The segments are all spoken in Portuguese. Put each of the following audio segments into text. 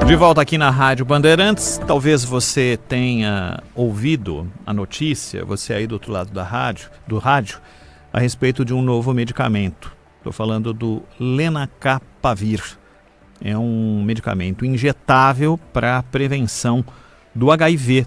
De volta aqui na Rádio Bandeirantes, talvez você tenha ouvido a notícia, você aí do outro lado do rádio, a respeito de um novo medicamento. Estou falando do Lenacapavir. É um medicamento injetável para prevenção do HIV,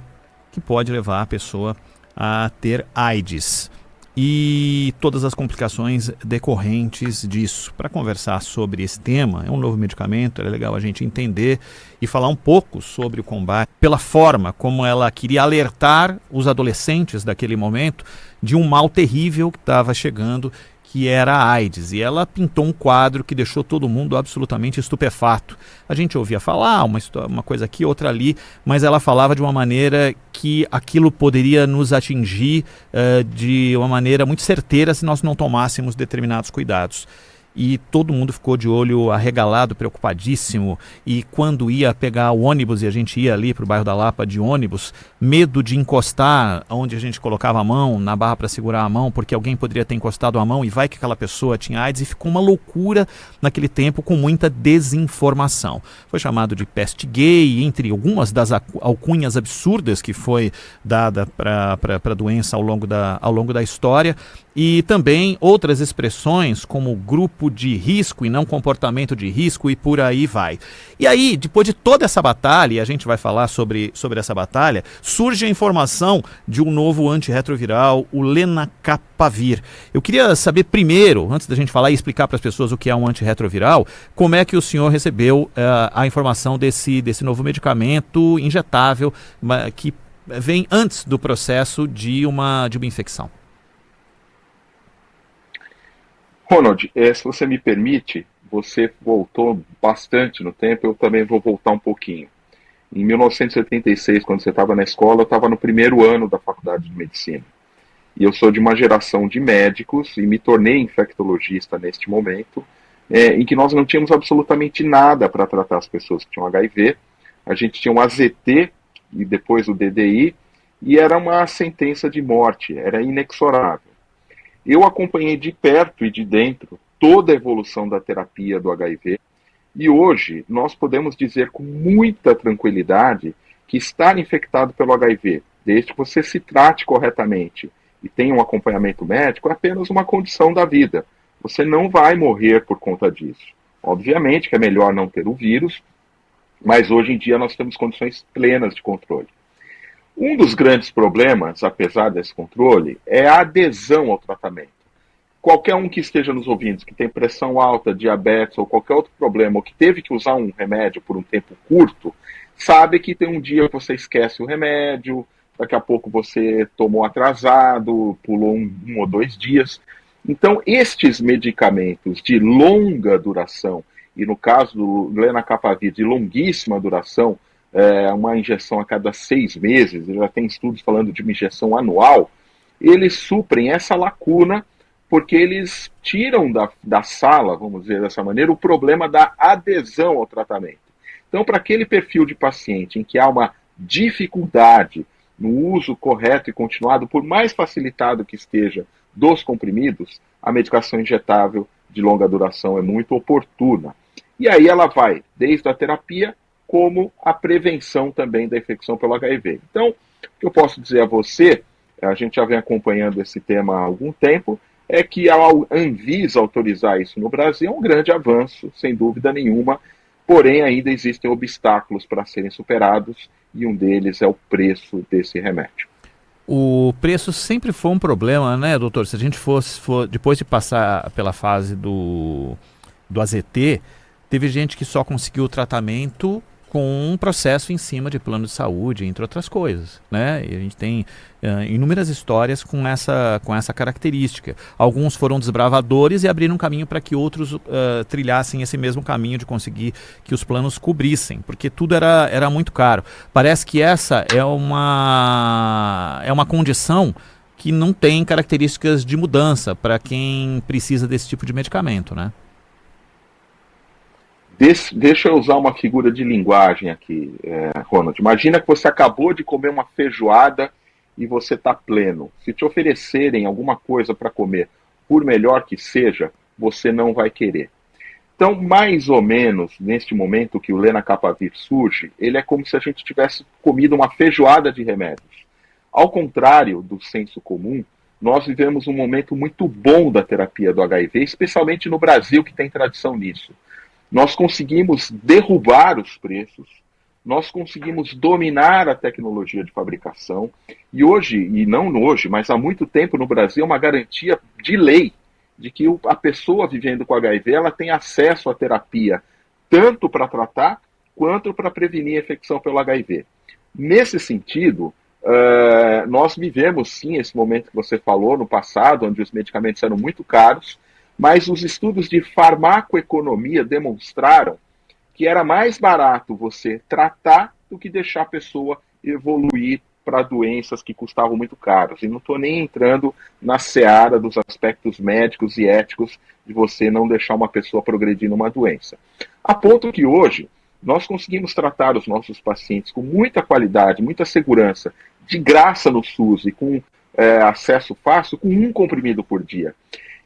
que pode levar a pessoa a ter AIDS e todas as complicações decorrentes disso. Para conversar sobre esse tema, é um novo medicamento, é legal a gente entender e falar um pouco sobre o combate, pela forma como ela queria alertar os adolescentes daquele momento de um mal terrível que estava chegando, que era a AIDS, e ela pintou um quadro que deixou todo mundo absolutamente estupefato. A gente ouvia falar uma coisa aqui, outra ali, mas ela falava de uma maneira que aquilo poderia nos atingir de uma maneira muito certeira se nós não tomássemos determinados cuidados. E todo mundo ficou de olho arregalado, preocupadíssimo, e quando ia pegar o ônibus, e a gente ia ali para o bairro da Lapa de ônibus, medo de encostar onde a gente colocava a mão, na barra para segurar a mão, porque alguém poderia ter encostado a mão e vai que aquela pessoa tinha AIDS, e ficou uma loucura naquele tempo com muita desinformação. Foi chamado de peste gay, entre algumas das alcunhas absurdas que foi dada para a doença ao longo da história, e também outras expressões como grupo de risco e não comportamento de risco, e por aí vai. E aí, depois de toda essa batalha, e a gente vai falar sobre essa batalha, surge a informação de um novo antirretroviral, o Lenacapavir. Eu queria saber primeiro, antes da gente falar e explicar para as pessoas o que é um antirretroviral, como é que o senhor recebeu a informação desse novo medicamento injetável que vem antes do processo de uma infecção. Ronald, se você me permite, você voltou bastante no tempo, eu também vou voltar um pouquinho. Em 1976, quando você estava na escola, eu estava no primeiro ano da faculdade de medicina. E eu sou de uma geração de médicos e me tornei infectologista neste momento, em que nós não tínhamos absolutamente nada para tratar as pessoas que tinham HIV. A gente tinha um AZT e depois o DDI, e era uma sentença de morte, era inexorável. Eu acompanhei de perto e de dentro toda a evolução da terapia do HIV, e hoje nós podemos dizer com muita tranquilidade que estar infectado pelo HIV, desde que você se trate corretamente e tenha um acompanhamento médico, é apenas uma condição da vida. Você não vai morrer por conta disso. Obviamente que é melhor não ter o vírus, mas hoje em dia nós temos condições plenas de controle. Um dos grandes problemas, apesar desse controle, é a adesão ao tratamento. Qualquer um que esteja nos ouvindo, que tem pressão alta, diabetes ou qualquer outro problema, ou que teve que usar um remédio por um tempo curto, sabe que tem um dia que você esquece o remédio, daqui a pouco você tomou atrasado, pulou um ou 2 dias. Então, estes medicamentos de longa duração, e no caso do Lenacapavir, de longuíssima duração, uma injeção a cada 6 meses, já tem estudos falando de uma injeção anual, eles suprem essa lacuna, porque eles tiram da sala, vamos dizer dessa maneira, o problema da adesão ao tratamento. Então, para aquele perfil de paciente em que há uma dificuldade no uso correto e continuado, por mais facilitado que esteja, dos comprimidos, a medicação injetável de longa duração é muito oportuna. E aí ela vai desde a terapia como a prevenção também da infecção pelo HIV. Então, o que eu posso dizer a você, a gente já vem acompanhando esse tema há algum tempo, é que a Anvisa autorizar isso no Brasil é um grande avanço, sem dúvida nenhuma, porém ainda existem obstáculos para serem superados, e um deles é o preço desse remédio. O preço sempre foi um problema, né, doutor? Se a gente depois de passar pela fase do AZT, teve gente que só conseguiu o tratamento com um processo em cima de plano de saúde, entre outras coisas, né? E a gente tem inúmeras histórias com essa característica. Alguns foram desbravadores e abriram caminho para que outros trilhassem esse mesmo caminho de conseguir que os planos cobrissem, porque tudo era muito caro. Parece que essa é uma condição que não tem características de mudança para quem precisa desse tipo de medicamento, né? Deixa eu usar uma figura de linguagem aqui, Ronald. Imagina que você acabou de comer uma feijoada e você está pleno. Se te oferecerem alguma coisa para comer, por melhor que seja, você não vai querer. Então, mais ou menos, neste momento que o lenacapavir surge, ele é como se a gente tivesse comido uma feijoada de remédios. Ao contrário do senso comum, nós vivemos um momento muito bom da terapia do HIV, especialmente no Brasil, que tem tradição nisso. Nós conseguimos derrubar os preços, nós conseguimos dominar a tecnologia de fabricação, e hoje, e não hoje, mas há muito tempo no Brasil, é uma garantia de lei de que a pessoa vivendo com HIV ela tem acesso à terapia, tanto para tratar quanto para prevenir a infecção pelo HIV. Nesse sentido, nós vivemos sim esse momento que você falou no passado, onde os medicamentos eram muito caros, mas os estudos de farmacoeconomia demonstraram que era mais barato você tratar do que deixar a pessoa evoluir para doenças que custavam muito caras. E não estou nem entrando na seara dos aspectos médicos e éticos de você não deixar uma pessoa progredir numa doença. A ponto que hoje nós conseguimos tratar os nossos pacientes com muita qualidade, muita segurança, de graça no SUS e com acesso fácil, com um comprimido por dia.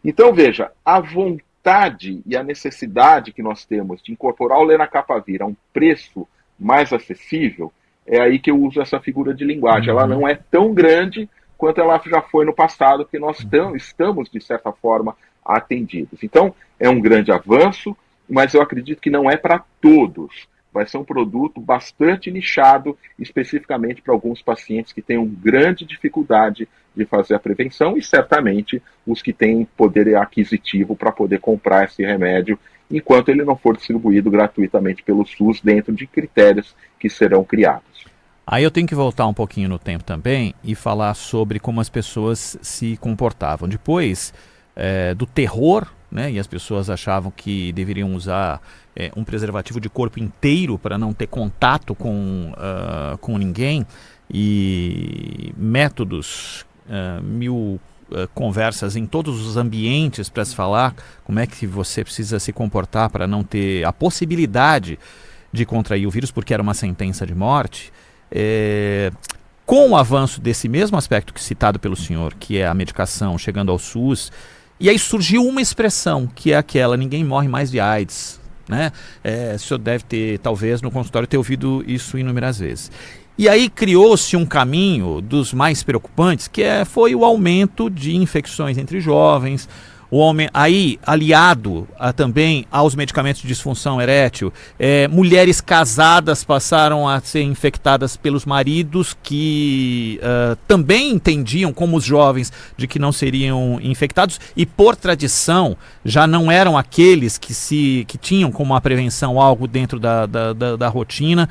Então, veja, a vontade e a necessidade que nós temos de incorporar o lenacapavir a um preço mais acessível, é aí que eu uso essa figura de linguagem. Ela não é tão grande quanto ela já foi no passado, porque nós estamos, de certa forma, atendidos. Então, é um grande avanço, mas eu acredito que não é para todos. Vai ser um produto bastante nichado, especificamente para alguns pacientes que tenham grande dificuldade de fazer a prevenção e, certamente, os que têm poder aquisitivo para poder comprar esse remédio, enquanto ele não for distribuído gratuitamente pelo SUS dentro de critérios que serão criados. Aí eu tenho que voltar um pouquinho no tempo também e falar sobre como as pessoas se comportavam. Depois do terror, né, e as pessoas achavam que deveriam usar um preservativo de corpo inteiro para não ter contato com ninguém, e métodos, conversas em todos os ambientes para se falar como é que você precisa se comportar para não ter a possibilidade de contrair o vírus, porque era uma sentença de morte. Com o avanço desse mesmo aspecto que citado pelo senhor, que é a medicação chegando ao SUS, e aí surgiu uma expressão, que é aquela: ninguém morre mais de AIDS, né? O senhor deve ter, talvez, no consultório, ter ouvido isso inúmeras vezes. E aí criou-se um caminho dos mais preocupantes, que foi o aumento de infecções entre jovens, aí aliado também aos medicamentos de disfunção erétil, mulheres casadas passaram a ser infectadas pelos maridos que também entendiam, como os jovens, de que não seriam infectados, e por tradição já não eram aqueles que tinham como a prevenção algo dentro da rotina.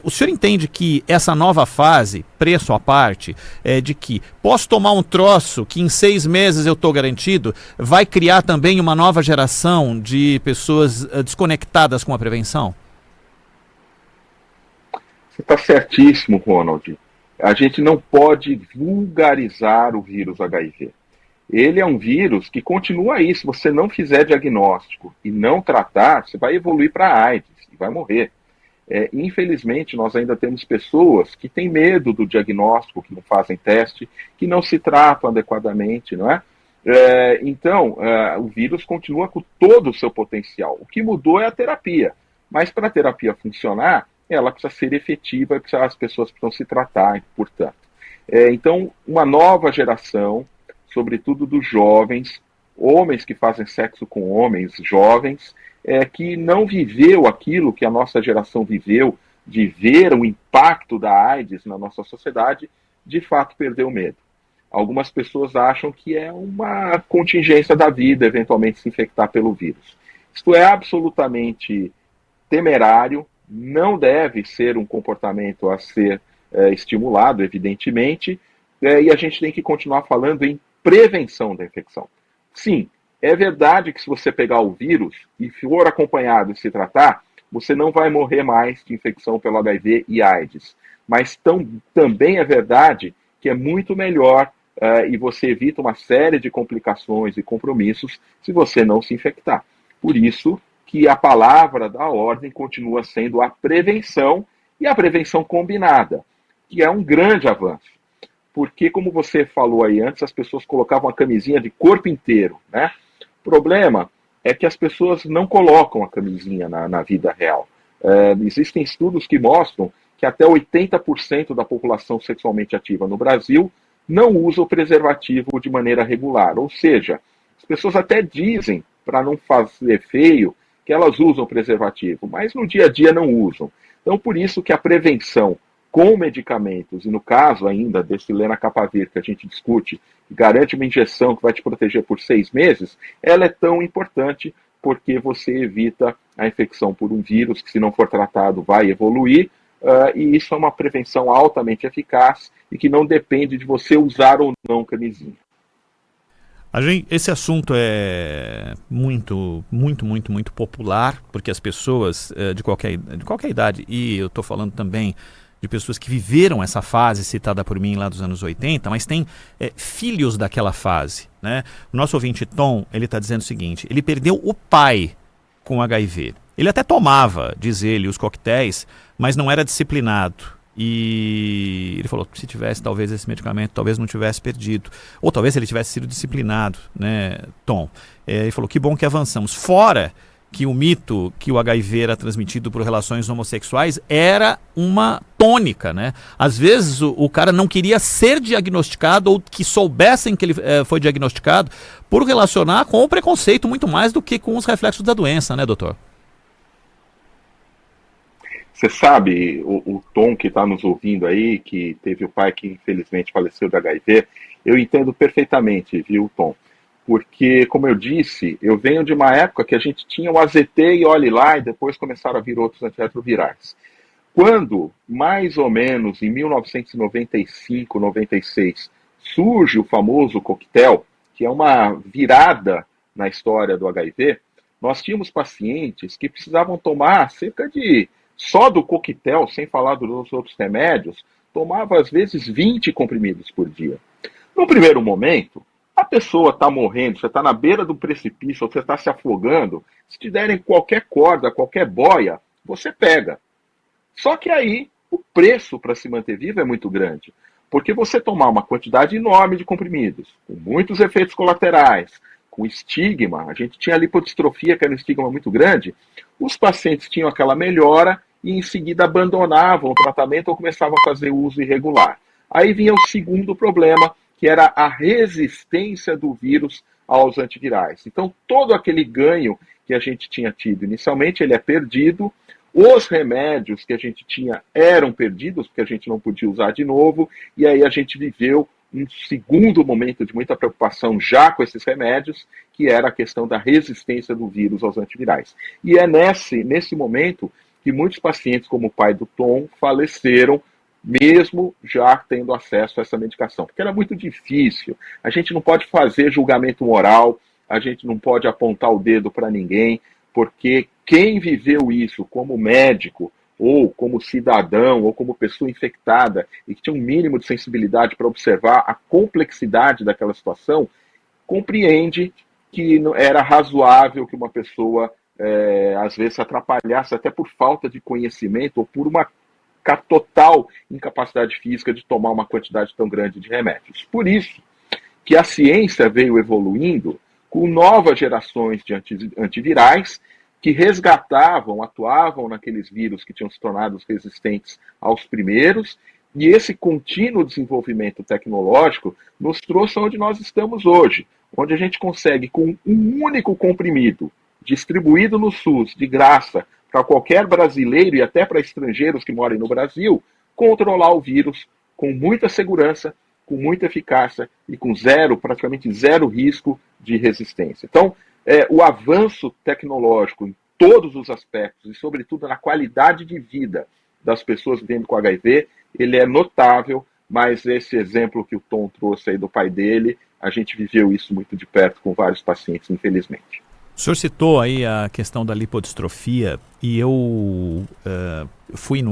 O senhor entende que essa nova fase, preço à parte, de que posso tomar um troço que em 6 meses eu estou garantido, vai criar também uma nova geração de pessoas desconectadas com a prevenção? Você está certíssimo, Ronald. A gente não pode vulgarizar o vírus HIV. Ele é um vírus que continua aí. Se você não fizer diagnóstico e não tratar, você vai evoluir para a AIDS e vai morrer. Infelizmente, nós ainda temos pessoas que têm medo do diagnóstico, que não fazem teste, que não se tratam adequadamente, não é? Então, o vírus continua com todo o seu potencial. O que mudou é a terapia. Mas para a terapia funcionar, ela precisa ser efetiva, as pessoas precisam se tratar, portanto. Então, uma nova geração, sobretudo dos jovens, homens que fazem sexo com homens jovens, que não viveu aquilo que a nossa geração viveu, de ver o impacto da AIDS na nossa sociedade, de fato perdeu o medo. Algumas pessoas acham que é uma contingência da vida, eventualmente se infectar pelo vírus. Isto é absolutamente temerário, não deve ser um comportamento a ser estimulado, evidentemente, e a gente tem que continuar falando em prevenção da infecção. Sim, é verdade que se você pegar o vírus e for acompanhado e se tratar, você não vai morrer mais de infecção pelo HIV e AIDS. Mas também é verdade que é muito melhor e você evita uma série de complicações e compromissos se você não se infectar. Por isso que a palavra da ordem continua sendo a prevenção, e a prevenção combinada, que é um grande avanço. Porque, como você falou aí antes, as pessoas colocavam a camisinha de corpo inteiro, né? O problema é que as pessoas não colocam a camisinha na vida real. Existem estudos que mostram que até 80% da população sexualmente ativa no Brasil não usa o preservativo de maneira regular. Ou seja, as pessoas até dizem, para não fazer feio, que elas usam preservativo, mas no dia a dia não usam. Então, por isso que a prevenção com medicamentos, e no caso ainda desse lenacapavir que a gente discute, que garante uma injeção que vai te proteger por 6 meses, ela é tão importante porque você evita a infecção por um vírus que, se não for tratado, vai evoluir, e isso é uma prevenção altamente eficaz e que não depende de você usar ou não camisinha. Esse assunto é muito popular, porque as pessoas de qualquer idade, e eu estou falando também de pessoas que viveram essa fase citada por mim lá dos anos 80, mas tem filhos daquela fase, né? O nosso ouvinte Tom, ele está dizendo o seguinte: ele perdeu o pai com HIV. Ele até tomava, diz ele, os coquetéis, mas não era disciplinado. E ele falou, se tivesse talvez esse medicamento, talvez não tivesse perdido. Ou talvez ele tivesse sido disciplinado, né, Tom? Ele falou, que bom que avançamos. Fora que o mito que o HIV era transmitido por relações homossexuais era uma tônica, né? Às vezes o cara não queria ser diagnosticado ou que soubessem que ele foi diagnosticado por relacionar com o preconceito muito mais do que com os reflexos da doença, né, doutor? Você sabe, o Tom que está nos ouvindo aí, que teve o pai que infelizmente faleceu de HIV, eu entendo perfeitamente, viu, Tom? Porque, como eu disse, eu venho de uma época que a gente tinha o AZT e olhe lá, e depois começaram a vir outros antirretrovirais. Quando, mais ou menos em 1995, 96, surge o famoso coquetel, que é uma virada na história do HIV, nós tínhamos pacientes que precisavam tomar cerca de, só do coquetel, sem falar dos outros remédios, tomava às vezes 20 comprimidos por dia. No primeiro momento, a pessoa está morrendo, você está na beira do precipício, ou você está se afogando, se te derem qualquer corda, qualquer boia, você pega. Só que aí o preço para se manter vivo é muito grande, porque você tomar uma quantidade enorme de comprimidos, com muitos efeitos colaterais, com estigma, a gente tinha lipodistrofia, que era um estigma muito grande, os pacientes tinham aquela melhora e em seguida abandonavam o tratamento ou começavam a fazer uso irregular. Aí vinha o segundo problema, que era a resistência do vírus aos antivirais. Então, todo aquele ganho que a gente tinha tido inicialmente, ele é perdido. Os remédios que a gente tinha eram perdidos, porque a gente não podia usar de novo, e aí a gente viveu um segundo momento de muita preocupação já com esses remédios, que era a questão da resistência do vírus aos antivirais. E é nesse momento que muitos pacientes, como o pai do Tom, faleceram, mesmo já tendo acesso a essa medicação, porque era muito difícil. A gente não pode fazer julgamento moral, a gente não pode apontar o dedo para ninguém, porque quem viveu isso como médico, ou como cidadão, ou como pessoa infectada, e que tinha um mínimo de sensibilidade para observar a complexidade daquela situação, compreende que era razoável que uma pessoa, às vezes, se atrapalhasse até por falta de conhecimento, ou por uma total incapacidade física de tomar uma quantidade tão grande de remédios. Por isso que a ciência veio evoluindo com novas gerações de antivirais que resgatavam, atuavam naqueles vírus que tinham se tornado resistentes aos primeiros, e esse contínuo desenvolvimento tecnológico nos trouxe onde nós estamos hoje, onde a gente consegue, com um único comprimido, distribuído no SUS, de graça, para qualquer brasileiro e até para estrangeiros que morem no Brasil, controlar o vírus com muita segurança, com muita eficácia e com praticamente zero risco de resistência. Então, o avanço tecnológico em todos os aspectos e, sobretudo, na qualidade de vida das pessoas vivendo com HIV, ele é notável, mas esse exemplo que o Tom trouxe aí do pai dele, a gente viveu isso muito de perto com vários pacientes, infelizmente. O senhor citou aí a questão da lipodistrofia e eu fui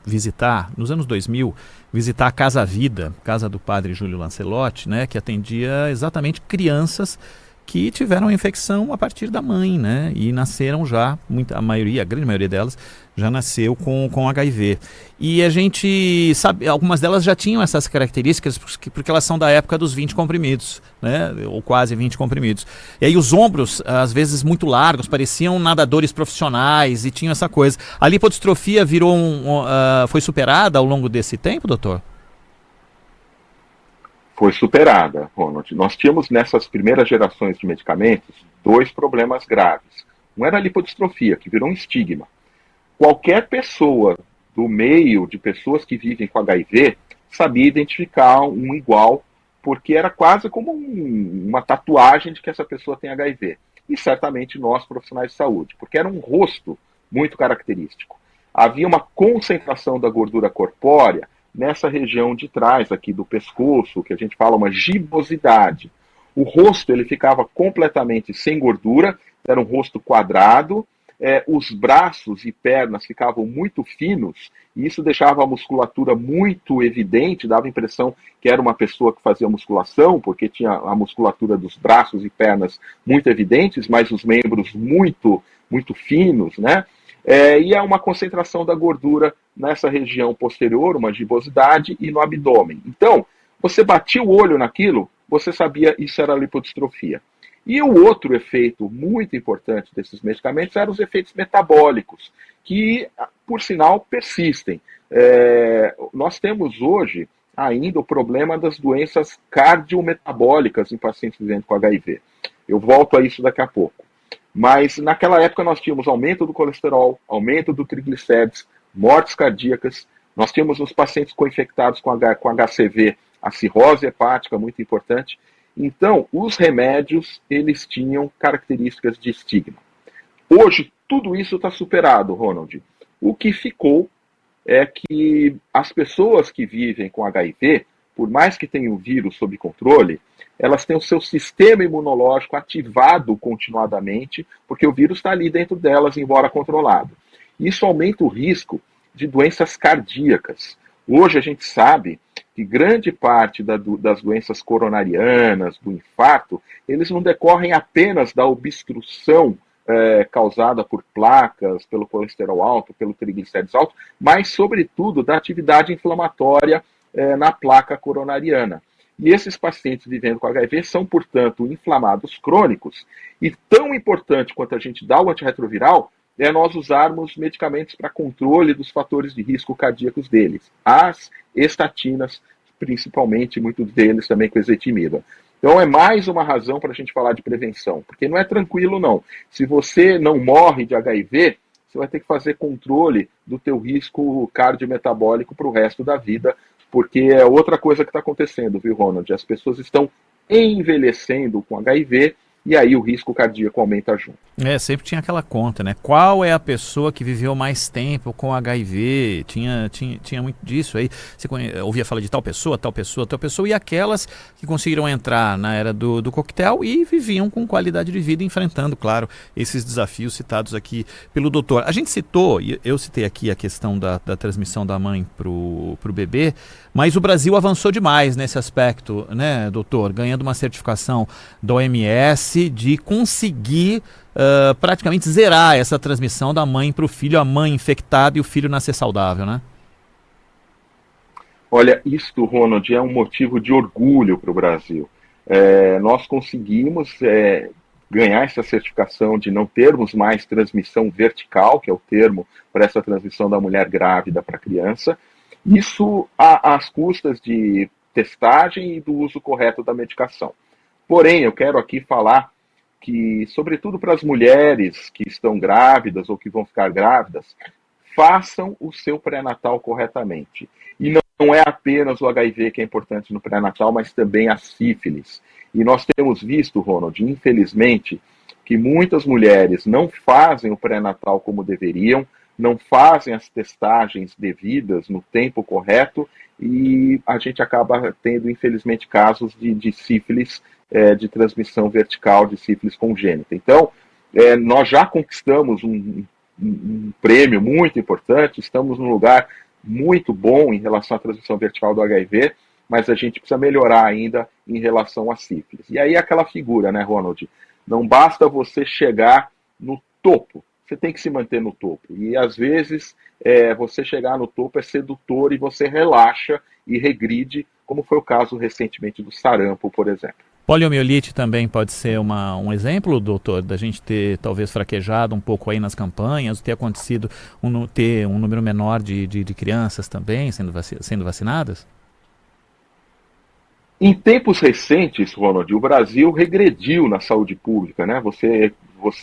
visitar, nos anos 2000, visitar a Casa Vida, casa do padre Júlio Lancelotti, né, que atendia exatamente crianças que tiveram infecção a partir da mãe, né? E nasceram já, a grande maioria delas, já nasceu com HIV. E a gente sabe, algumas delas já tinham essas características porque elas são da época dos 20 comprimidos, né? Ou quase 20 comprimidos. E aí os ombros, às vezes muito largos, pareciam nadadores profissionais e tinham essa coisa. A lipodistrofia foi superada ao longo desse tempo, doutor? Foi superada, Ronald. Nós tínhamos nessas primeiras gerações de medicamentos dois problemas graves. Um era a lipodistrofia, que virou um estigma. Qualquer pessoa do meio de pessoas que vivem com HIV sabia identificar um igual, porque era quase como uma tatuagem de que essa pessoa tem HIV. E certamente nós, profissionais de saúde, porque era um rosto muito característico. Havia uma concentração da gordura corpórea nessa região de trás aqui do pescoço, que a gente fala uma gibosidade. O rosto ele ficava completamente sem gordura, era um rosto quadrado, os braços e pernas ficavam muito finos, e isso deixava a musculatura muito evidente, dava a impressão que era uma pessoa que fazia musculação, porque tinha a musculatura dos braços e pernas muito evidentes, mas os membros muito, muito finos, né? E há uma concentração da gordura nessa região posterior, uma gibosidade, e no abdômen. Então, você batia o olho naquilo, você sabia isso era lipodistrofia. E o outro efeito muito importante desses medicamentos eram os efeitos metabólicos, que, por sinal, persistem. Nós temos hoje ainda o problema das doenças cardiometabólicas em pacientes vivendo com HIV. Eu volto a isso daqui a pouco. Mas naquela época nós tínhamos aumento do colesterol, aumento do triglicérides, mortes cardíacas, nós tínhamos os pacientes co-infectados com HCV, a cirrose hepática, muito importante. Então, os remédios, eles tinham características de estigma. Hoje, tudo isso está superado, Ronald. O que ficou é que as pessoas que vivem com HIV, por mais que tenham o vírus sob controle, elas têm o seu sistema imunológico ativado continuadamente, porque o vírus está ali dentro delas, embora controlado. Isso aumenta o risco de doenças cardíacas. Hoje a gente sabe que grande parte das doenças coronarianas, do infarto, eles não decorrem apenas da obstrução causada por placas, pelo colesterol alto, pelo triglicérides alto, mas, sobretudo, da atividade inflamatória na placa coronariana. E esses pacientes vivendo com HIV são, portanto, inflamados crônicos, e tão importante quanto a gente dá o antirretroviral é nós usarmos medicamentos para controle dos fatores de risco cardíacos deles. As estatinas, principalmente, muitos deles também com ezetimiba. Então é mais uma razão para a gente falar de prevenção, porque não é tranquilo não. Se você não morre de HIV, você vai ter que fazer controle do teu risco cardiometabólico para o resto da vida, porque é outra coisa que está acontecendo, viu, Ronald? As pessoas estão envelhecendo com HIV e aí o risco cardíaco aumenta junto. Sempre tinha aquela conta, né? Qual é a pessoa que viveu mais tempo com HIV? Tinha muito disso aí. Você ouvia falar de tal pessoa, e aquelas que conseguiram entrar na era do coquetel e viviam com qualidade de vida, enfrentando, claro, esses desafios citados aqui pelo doutor. A gente citou, e eu citei aqui a questão da transmissão da mãe pro bebê, mas o Brasil avançou demais nesse aspecto, né, doutor? Ganhando uma certificação da OMS de conseguir praticamente zerar essa transmissão da mãe para o filho, a mãe infectada e o filho nascer saudável, né? Olha, isto, Ronald, é um motivo de orgulho para o Brasil. Nós conseguimos ganhar essa certificação de não termos mais transmissão vertical, que é o termo para essa transmissão da mulher grávida para a criança, isso às custas de testagem e do uso correto da medicação. Porém, eu quero aqui falar que, sobretudo para as mulheres que estão grávidas ou que vão ficar grávidas, façam o seu pré-natal corretamente. E não é apenas o HIV que é importante no pré-natal, mas também a sífilis. E nós temos visto, Ronald, infelizmente, que muitas mulheres não fazem o pré-natal como deveriam, não fazem as testagens devidas no tempo correto, e a gente acaba tendo, infelizmente, casos de sífilis, de transmissão vertical, de sífilis congênita. Então, nós já conquistamos um prêmio muito importante, estamos num lugar muito bom em relação à transmissão vertical do HIV, mas a gente precisa melhorar ainda em relação à sífilis. E aí aquela figura, né, Ronald? Não basta você chegar no topo, você tem que se manter no topo. E às vezes você chegar no topo é sedutor e você relaxa e regride, como foi o caso recentemente do sarampo, por exemplo. Poliomielite também pode ser um exemplo, doutor, da gente ter talvez fraquejado um pouco aí nas campanhas, ter acontecido ter um número menor de crianças também sendo vacinadas? Em tempos recentes, Ronald, o Brasil regrediu na saúde pública, né? Você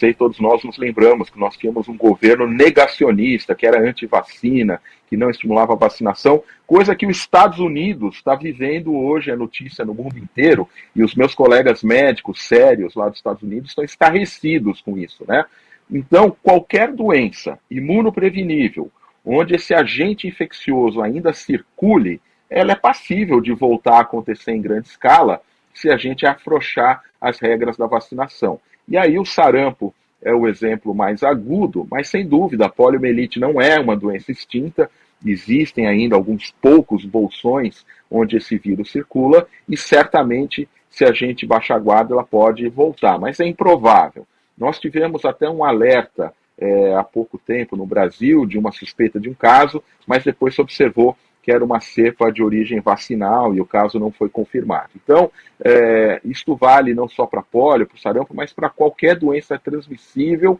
e todos nós nos lembramos que nós tínhamos um governo negacionista, que era anti-vacina, que não estimulava a vacinação, coisa que os Estados Unidos está vivendo hoje, é notícia no mundo inteiro, e os meus colegas médicos sérios lá dos Estados Unidos estão estarrecidos com isso, né? Então, qualquer doença imunoprevenível, onde esse agente infeccioso ainda circule, ela é passível de voltar a acontecer em grande escala se a gente afrouxar as regras da vacinação. E aí o sarampo é o exemplo mais agudo, mas sem dúvida a poliomielite não é uma doença extinta, existem ainda alguns poucos bolsões onde esse vírus circula e certamente se a gente baixar a guarda ela pode voltar, mas é improvável. Nós tivemos até um alerta há pouco tempo no Brasil de uma suspeita de um caso, mas depois se observou que era uma cepa de origem vacinal e o caso não foi confirmado. Então, isto vale não só para polio, para o sarampo, mas para qualquer doença transmissível.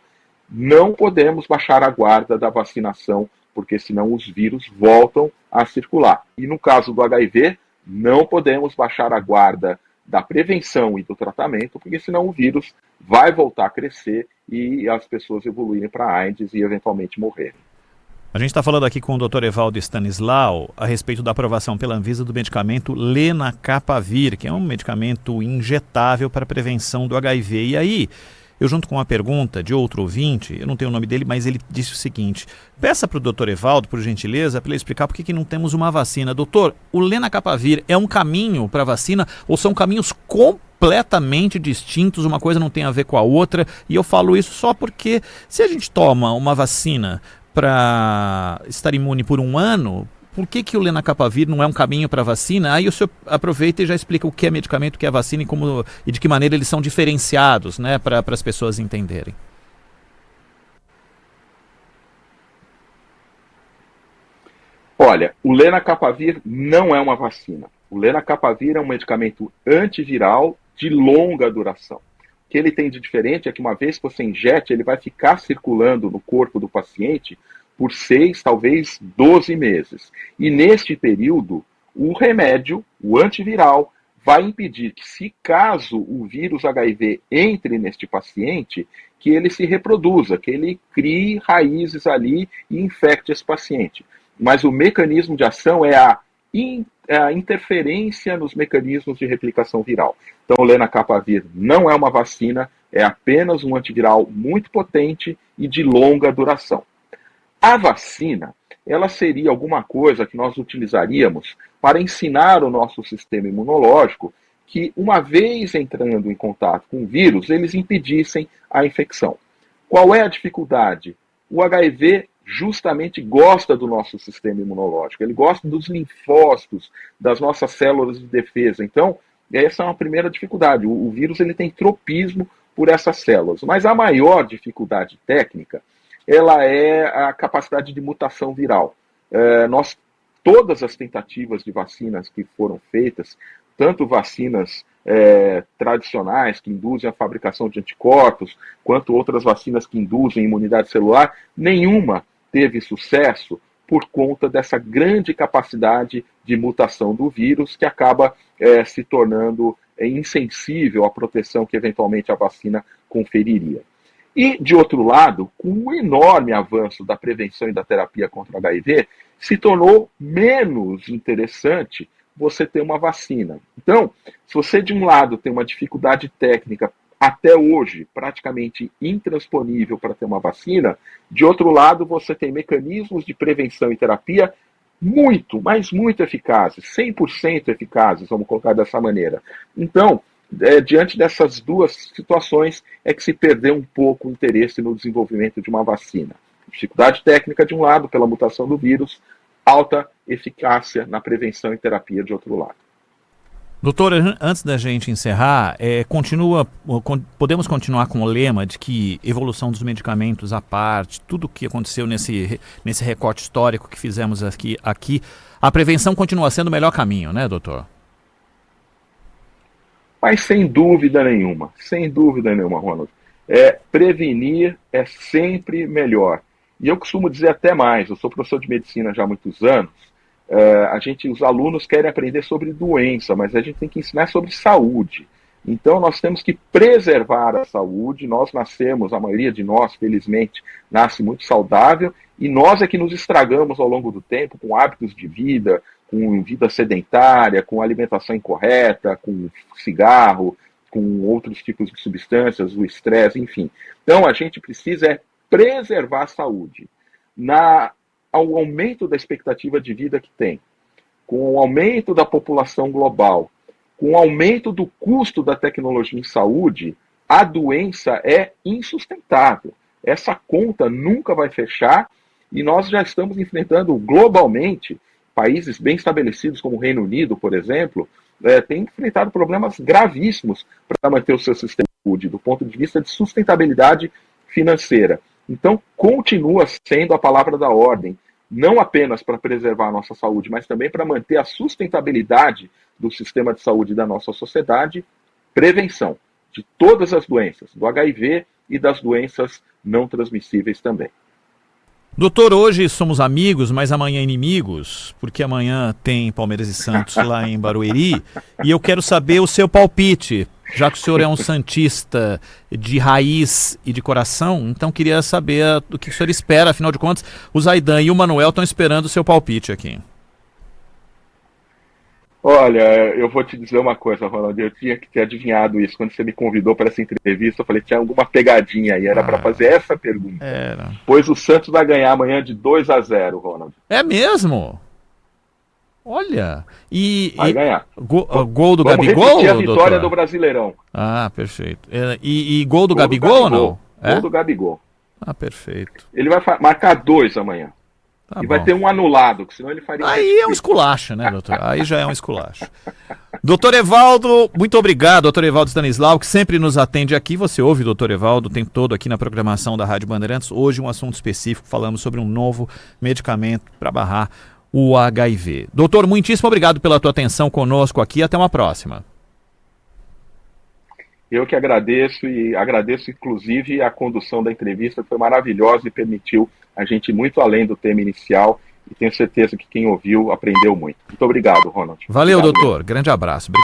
Não podemos baixar a guarda da vacinação, porque senão os vírus voltam a circular. E no caso do HIV, não podemos baixar a guarda da prevenção e do tratamento, porque senão o vírus vai voltar a crescer e as pessoas evoluírem para AIDS e eventualmente morrerem. A gente está falando aqui com o Dr. Evaldo Stanislau a respeito da aprovação pela Anvisa do medicamento Lenacapavir, que é um medicamento injetável para a prevenção do HIV. E aí, eu junto com uma pergunta de outro ouvinte, eu não tenho o nome dele, mas ele disse o seguinte: peça para o Dr. Evaldo, por gentileza, para ele explicar por que não temos uma vacina. Doutor, o Lenacapavir é um caminho para a vacina ou são caminhos completamente distintos, uma coisa não tem a ver com a outra? E eu falo isso só porque se a gente toma uma vacina para estar imune por um ano, por que o Lenacapavir não é um caminho para a vacina? Aí o senhor aproveita e já explica o que é medicamento, o que é vacina e de que maneira eles são diferenciados, né, para as pessoas entenderem. Olha, o Lenacapavir não é uma vacina. O Lenacapavir é um medicamento antiviral de longa duração. O que ele tem de diferente é que uma vez que você injete, ele vai ficar circulando no corpo do paciente por 6, talvez 12 meses. E neste período, o remédio, o antiviral, vai impedir que, se caso o vírus HIV entre neste paciente, que ele se reproduza, que ele crie raízes ali e infecte esse paciente. Mas o mecanismo de ação é a interferência nos mecanismos de replicação viral. Então, o Lenacapavir não é uma vacina, é apenas um antiviral muito potente e de longa duração. A vacina, ela seria alguma coisa que nós utilizaríamos para ensinar o nosso sistema imunológico que, uma vez entrando em contato com o vírus, eles impedissem a infecção. Qual é a dificuldade? O HIV justamente gosta do nosso sistema imunológico, ele gosta dos linfócitos, das nossas células de defesa. Então, essa é uma primeira dificuldade. O vírus ele tem tropismo por essas células. Mas a maior dificuldade técnica, ela é a capacidade de mutação viral. Todas as tentativas de vacinas que foram feitas, tanto vacinas tradicionais, que induzem a fabricação de anticorpos, quanto outras vacinas que induzem imunidade celular, nenhuma teve sucesso por conta dessa grande capacidade de mutação do vírus, que acaba se tornando insensível à proteção que eventualmente a vacina conferiria. E, de outro lado, com o enorme avanço da prevenção e da terapia contra o HIV, se tornou menos interessante você ter uma vacina. Então, se você, de um lado, tem uma dificuldade técnica até hoje praticamente intransponível para ter uma vacina, de outro lado, você tem mecanismos de prevenção e terapia muito, mas muito eficazes, 100% eficazes, vamos colocar dessa maneira. Então, diante dessas duas situações, é que se perdeu um pouco o interesse no desenvolvimento de uma vacina. Dificuldade técnica de um lado, pela mutação do vírus, alta eficácia na prevenção e terapia de outro lado. Doutor, antes da gente encerrar, podemos continuar com o lema de que evolução dos medicamentos à parte, tudo o que aconteceu nesse recorte histórico que fizemos aqui, a prevenção continua sendo o melhor caminho, né, doutor? Mas sem dúvida nenhuma, Ronald, prevenir é sempre melhor. E eu costumo dizer até mais, eu sou professor de medicina já há muitos anos, os alunos querem aprender sobre doença, mas a gente tem que ensinar sobre saúde. Então nós temos que preservar a saúde, nós nascemos, a maioria de nós, felizmente, nasce muito saudável, e nós é que nos estragamos ao longo do tempo com hábitos de vida, com vida sedentária, com alimentação incorreta, com cigarro, com outros tipos de substâncias, o estresse, enfim. Então a gente precisa preservar a saúde. Ao aumento da expectativa de vida que tem, com o aumento da população global, com o aumento do custo da tecnologia em saúde, a doença é insustentável. Essa conta nunca vai fechar e nós já estamos enfrentando globalmente, países bem estabelecidos como o Reino Unido, por exemplo, têm enfrentado problemas gravíssimos para manter o seu sistema de saúde, do ponto de vista de sustentabilidade financeira. Então, continua sendo a palavra da ordem, não apenas para preservar a nossa saúde, mas também para manter a sustentabilidade do sistema de saúde da nossa sociedade, prevenção de todas as doenças, do HIV e das doenças não transmissíveis também. Doutor, hoje somos amigos, mas amanhã inimigos, porque amanhã tem Palmeiras e Santos lá em Barueri, e eu quero saber o seu palpite. Já que o senhor é um santista de raiz e de coração, então queria saber o que o senhor espera. Afinal de contas, o Zaidan e o Manuel estão esperando o seu palpite aqui. Olha, eu vou te dizer uma coisa, Ronald, eu tinha que ter adivinhado isso. Quando você me convidou para essa entrevista, eu falei, tinha alguma pegadinha aí, era para fazer essa pergunta. Era. Pois o Santos vai ganhar amanhã de 2-0, Ronald. É mesmo? Olha, vai ganhar. Gol do Vamos Gabigol, repetir a vitória doutor? do Brasileirão. Ah, perfeito. E gol do Gabigol ou não? Gol do Gabigol. Ah, perfeito. Ele vai marcar 2 amanhã. Tá e bom. vai ter um anulado, que senão ele faria... Aí é um esculacho, né, doutor? Aí já é um esculacho. Doutor Evaldo, muito obrigado, doutor Evaldo Stanislau, que sempre nos atende aqui. Você ouve o doutor Evaldo o tempo todo aqui na programação da Rádio Bandeirantes. Hoje um assunto específico, falamos sobre um novo medicamento para barrar o HIV. Doutor, muitíssimo obrigado pela tua atenção conosco aqui. Até uma próxima. Eu que agradeço e agradeço inclusive a condução da entrevista, que foi maravilhosa e permitiu a gente ir muito além do tema inicial, e tenho certeza que quem ouviu aprendeu muito. Muito obrigado, Ronald. Valeu, obrigado, doutor. Grande abraço. Obrigado.